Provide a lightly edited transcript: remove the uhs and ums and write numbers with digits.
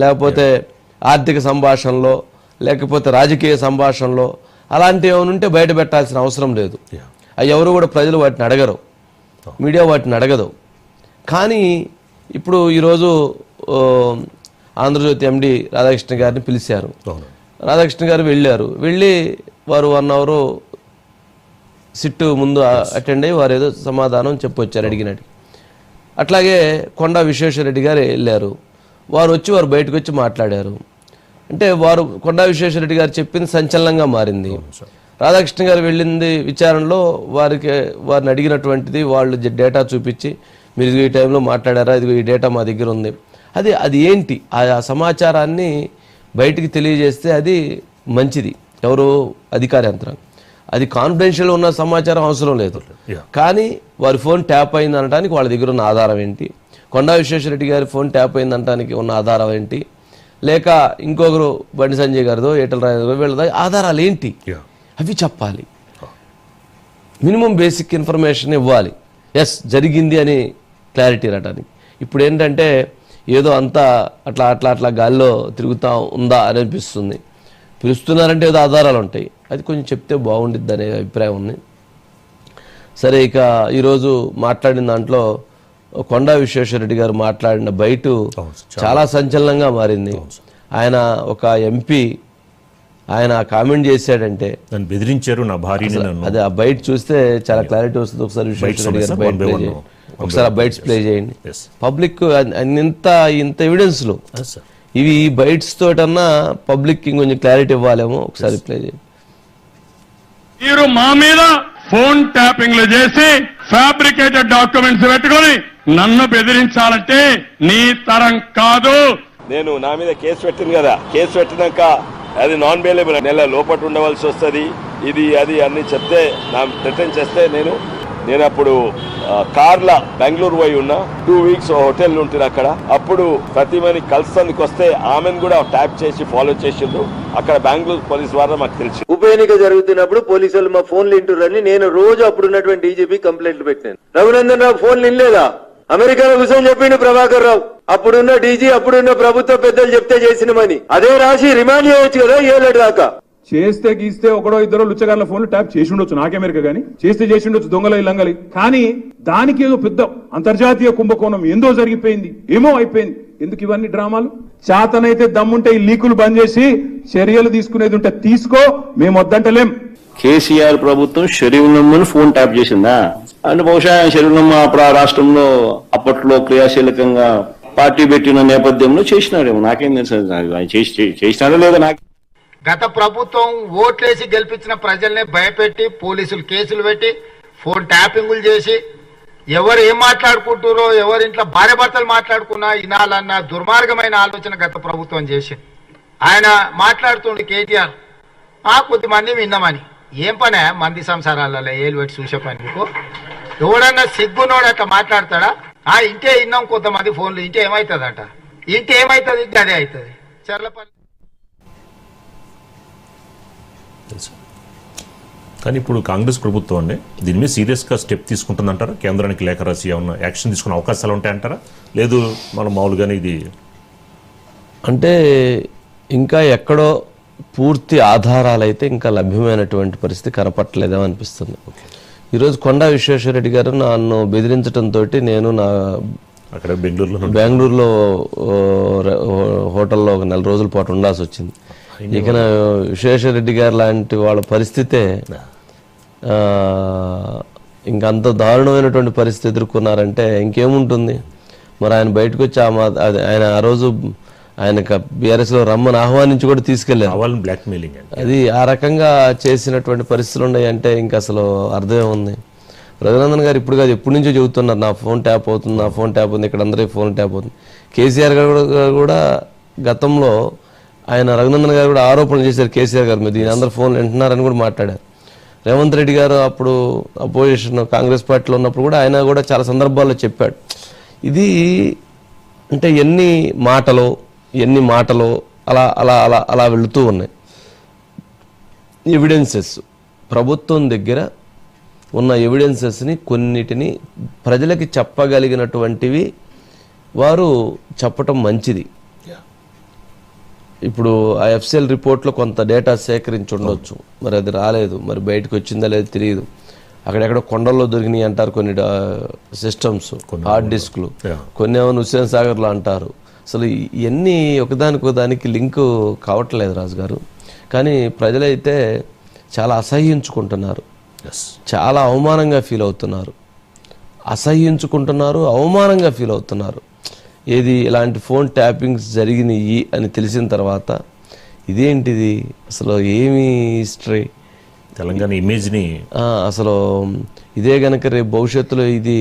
లేకపోతే ఆర్థిక సంభాషణలో, లేకపోతే రాజకీయ సంభాషణలో అలాంటివి ఏమైనా ఉంటే బయట పెట్టాల్సిన అవసరం లేదు. అవి ఎవరు కూడా ప్రజలు వాటిని అడగరు, మీడియా వాటిని అడగదు. కానీ ఇప్పుడు ఈరోజు ఆంధ్రజ్యోతి ఎండి రాధాకృష్ణ గారిని పిలిచారు. రాధాకృష్ణ గారు వెళ్ళి వారు 1 అవర్ సిట్టు ముందు అటెండ్ అయ్యి వారు ఏదో సమాధానం చెప్పొచ్చారు అడిగినట్టు. అట్లాగే కొండా విశ్వేశ్వరరెడ్డి గారు వెళ్ళారు. వారు బయటకు వచ్చి మాట్లాడారు. అంటే కొండా విశ్వేశ్వరరెడ్డి గారు చెప్పింది సంచలనంగా మారింది. రాధాకృష్ణ గారు వెళ్ళింది విచారణలో వారిని అడిగినటువంటిది వాళ్ళు డేటా చూపించి మీరు ఈ టైంలో మాట్లాడారా, ఇదిగో ఈ డేటా మా దగ్గర ఉంది, అది ఏంటి ఆ సమాచారాన్ని బయటికి తెలియజేస్తే అది మంచిది. ఎవరు అధికార యంత్రాంగం. అది కాన్ఫిడెన్షియల్ ఉన్న సమాచారం అవసరం లేదు. కానీ వారి ఫోన్ ట్యాప్ అయింది అనడానికి వాళ్ళ దగ్గర ఉన్న ఆధారం ఏంటి, కొండా విశ్వేశ్వరరెడ్డి గారి ఫోన్ ట్యాప్ అయింది అనడానికి ఉన్న ఆధారం ఏంటి, లేక ఇంకొకరు బండి సంజయ్ గారిదో ఈటల రాజేంద్ర వీళ్ళ ఆధారాలు ఏంటి, అవి చెప్పాలి. మినిమం బేసిక్ ఇన్ఫర్మేషన్ ఇవ్వాలి. ఎస్ జరిగింది అని క్లారిటీ రావడానికి. ఇప్పుడు ఏంటంటే ఏదో అంతా అట్లా గాల్లో తిరుగుతూ ఉందా అని అనిపిస్తుంది. పిలుస్తున్నారంటే ఏదో ఆధారాలు ఉంటాయి, అది కొంచెం చెప్తే బాగుండిద్ది అనే అభిప్రాయం ఉంది. సరే, ఇక ఈరోజు మాట్లాడిన దాంట్లో కొండా విశ్వేశ్వరరెడ్డి గారు మాట్లాడిన బయట చాలా సంచలనంగా మారింది. ఆయన ఒక ఎంపీ ఆయన కామెంట్ చేశాడంటే బెదిరించారు నా భార్యని. అదే ఆ బయట చూస్తే చాలా క్లారిటీ వస్తుంది. ఒకసారి విశ్వేశ్వరరెడ్డి గారు బయట ప్లే చేయండి, ఒకసారి ఆ బైట్స్ ప్లే చేయండి. పబ్లిక్ ఇంత ఎవిడెన్స్లు ఇవి ఈ బైట్స్ తోటన్నా పబ్లిక్ ఇంకొంచెం క్లారిటీ ఇవ్వాలేమో. ఒకసారి ప్లే చేయండి. మీరు మా మీద ఫోన్ ట్యాపింగ్లు చేసి ఫ్యాబ్రికేటెడ్ డాక్యుమెంట్స్ పెట్టుకొని నన్ను బెదిరించాలంటే నీ తరం కాదు. నేను నా మీద కేసు పెట్టింది కదా, కేసు పెట్టినాక అది నాన్ బెయిలబుల్, నెల లోపల ఉండవలసి వస్తుంది, ఇది అది అన్ని చెప్తే నా రిటర్న్ చేస్తే నేను అప్పుడు కార్లా బెంగళూరు పోయి ఉన్నా. 2 weeks హోటల్ ఉంటుంది అక్కడ. అప్పుడు ప్రతిమని కలిసేందుకు వస్తే ఆమెను కూడా ట్యాప్ చేసి ఫాలో చేసిండ్రు. అక్కడ బెంగళూరు పోలీస్ ద్వారా మాకు తెలిసి ఉప ఎన్నిక జరుగుతున్నప్పుడు పోలీసులు మా ఫోన్లు వింటున్నారని నేను రోజు అప్పుడున్నటువంటి డీజీపీ కంప్లైంట్లు పెట్టాను. రఘునందన్ రావు ఫోన్లు వినలేదా? అమెరికాలో కూర్చొని చెప్పిండు ప్రభాకర్ రావు, అప్పుడున్న డీజీ అప్పుడున్న ప్రభుత్వ పెద్దలు చెప్తే చేసినమని. అదే రాసి రిమాండ్ చేయొచ్చు కదా 7 దాకా. చేస్తే గీస్తే ఒకడో ఇద్దరు లుచ్చగాళ్ళ ఫోన్లు ట్యాప్ చేసి ఉండొచ్చు, నాకెమెరికా గానీ చేసి ఉండొచ్చు, దొంగల ఇల్లంగలి. కానీ దానికి ఏదో పెద్ద అంతర్జాతీయ కుంభకోణం ఏందో జరిగిపోయింది, ఏమో అయిపోయింది. ఎందుకు ఇవన్నీ డ్రామాలు? చేతనైతే దమ్ముంటే ఈ లీకులు బంద్ చేసి చర్యలు తీసుకునేది ఉంటే తీసుకో, మేము వద్దంటలేం. కేసీఆర్ ప్రభుత్వం షరీఫ్నమ్మను ఫోన్ ట్యాప్ చేసిందా అంటే బహుశా షరీఫ్నమ్మ అప్పుడు ఆ రాష్ట్రంలో అప్పట్లో క్రియాశీలకంగా పార్టీ పెట్టిన నేపథ్యంలో చేసినాడేమో, నాకేం తెలుసు చేసినాడో లేదో. నాకు గత ప్రభుత్వం ఓట్లేసి గెలిపించిన ప్రజల్ని భయపెట్టి పోలీసులు కేసులు పెట్టి ఫోన్ ట్యాపింగులు చేసి ఎవరు ఏం మాట్లాడుకుంటారో ఎవరింట్లో భార్య భర్తలు మాట్లాడుకున్నా వినాలన్న దుర్మార్గమైన ఆలోచన గత ప్రభుత్వం చేసింది. ఆయన మాట్లాడుతుండే కేటీఆర్ కొద్దిమంది విన్నామని. ఏం పనే మంది సంసారాలలో ఏలు పెట్టి చూసే పని మీకు? ఎవడన్నా సిగ్గునోడు అట్లా మాట్లాడతాడా? ఇంటే విన్నాం కొంతమంది ఫోన్లు, ఇంటే ఏమవుతుందట, ఇంటే ఏమవుతుంది, అదే అవుతుంది. చర్లపల్లి కానీ ఇప్పుడు కాంగ్రెస్ ప్రభుత్వం అండి దీని మీద సీరియస్గా స్టెప్ తీసుకుంటుందంటారా? కేంద్రానికి లేఖ రాసి ఏమన్నా యాక్షన్ తీసుకునే అవకాశాలు ఉంటాయంటారా? లేదు మనం మామూలుగానే ఇది అంటే ఇంకా ఎక్కడో పూర్తి ఆధారాలు అయితే ఇంకా లభ్యమైనటువంటి పరిస్థితి కనపట్టలేదేమో అనిపిస్తుంది. ఈరోజు కొండా విశ్వేశ్వరరెడ్డి గారు నన్ను బెదిరించడంతో నేను అక్కడ బెంగళూరులో హోటల్లో ఒక 4 రోజుల పాటు ఉండాల్సి వచ్చింది. ఇక విశ్వేశ్వరరెడ్డి గారు లాంటి వాళ్ళ పరిస్థితే ఇంకంత దారుణమైనటువంటి పరిస్థితి ఎదుర్కొన్నారంటే ఇంకేముంటుంది. మరి ఆయన బయటకు వచ్చి ఆయన ఆ రోజు ఆయన బీఆర్ఎస్లో రమ్మని ఆహ్వానించి కూడా తీసుకెళ్లారు. అది ఆ రకంగా చేసినటువంటి పరిస్థితులు ఉన్నాయి అంటే ఇంకా అసలు అర్థమే ఉంది. రఘునందన్ గారు ఇప్పుడు కాదు ఎప్పటి నుంచో చెబుతున్నారు నా ఫోన్ ట్యాప్ అవుతుంది, నా ఫోన్ ట్యాప్ అవుతుంది, ఇక్కడ అందరికీ ఫోన్ ట్యాప్ అవుతుంది. కేసీఆర్ గారు కూడా గతంలో ఆయన రఘునందన్ గారు కూడా ఆరోపణలు చేశారు కేసీఆర్ గారి మీద, అందరు ఫోన్లు వింటున్నారని కూడా మాట్లాడారు. రేవంత్ రెడ్డి గారు అప్పుడు అపోజిషన్ కాంగ్రెస్ పార్టీలో ఉన్నప్పుడు కూడా ఆయన కూడా చాలా సందర్భాల్లో చెప్పాడు. ఇది అంటే ఎన్ని మాటలు అలా అలా అలా అలా వెళుతూ ఉన్నాయి. ఎవిడెన్సెస్ ప్రభుత్వం దగ్గర ఉన్న ఎవిడెన్సెస్ని కొన్నిటిని ప్రజలకి చెప్పగలిగినటువంటివి వారు చెప్పటం మంచిది. ఇప్పుడు ఆ ఎఫ్సిఎల్ రిపోర్ట్లో కొంత డేటా సేకరించి ఉండొచ్చు, మరి అది రాలేదు, మరి బయటకు వచ్చిందా లేదో తెలియదు. అక్కడెక్కడ కొండల్లో దొరికినాయి అంటారు కొన్ని సిస్టమ్స్, హార్డ్ డిస్క్లు, కొన్ని ఏమైనా హుస్సేన్ సాగర్లో అంటారు. అసలు ఇవన్నీ ఒకదానికి లింకు కావట్లేదు రాజు గారు. కానీ ప్రజలైతే చాలా అసహ్యించుకుంటున్నారు, చాలా అవమానంగా ఫీల్ అవుతున్నారు, అవమానంగా ఫీల్ అవుతున్నారు. ఏది ఇలాంటి ఫోన్ ట్యాపింగ్స్ జరిగినాయి అని తెలిసిన తర్వాత ఇదేంటిది అసలు ఏమి హిస్టరీ, తెలంగాణ ఇమేజ్ని అసలు ఇదే గనక రేపు భవిష్యత్తులో ఇది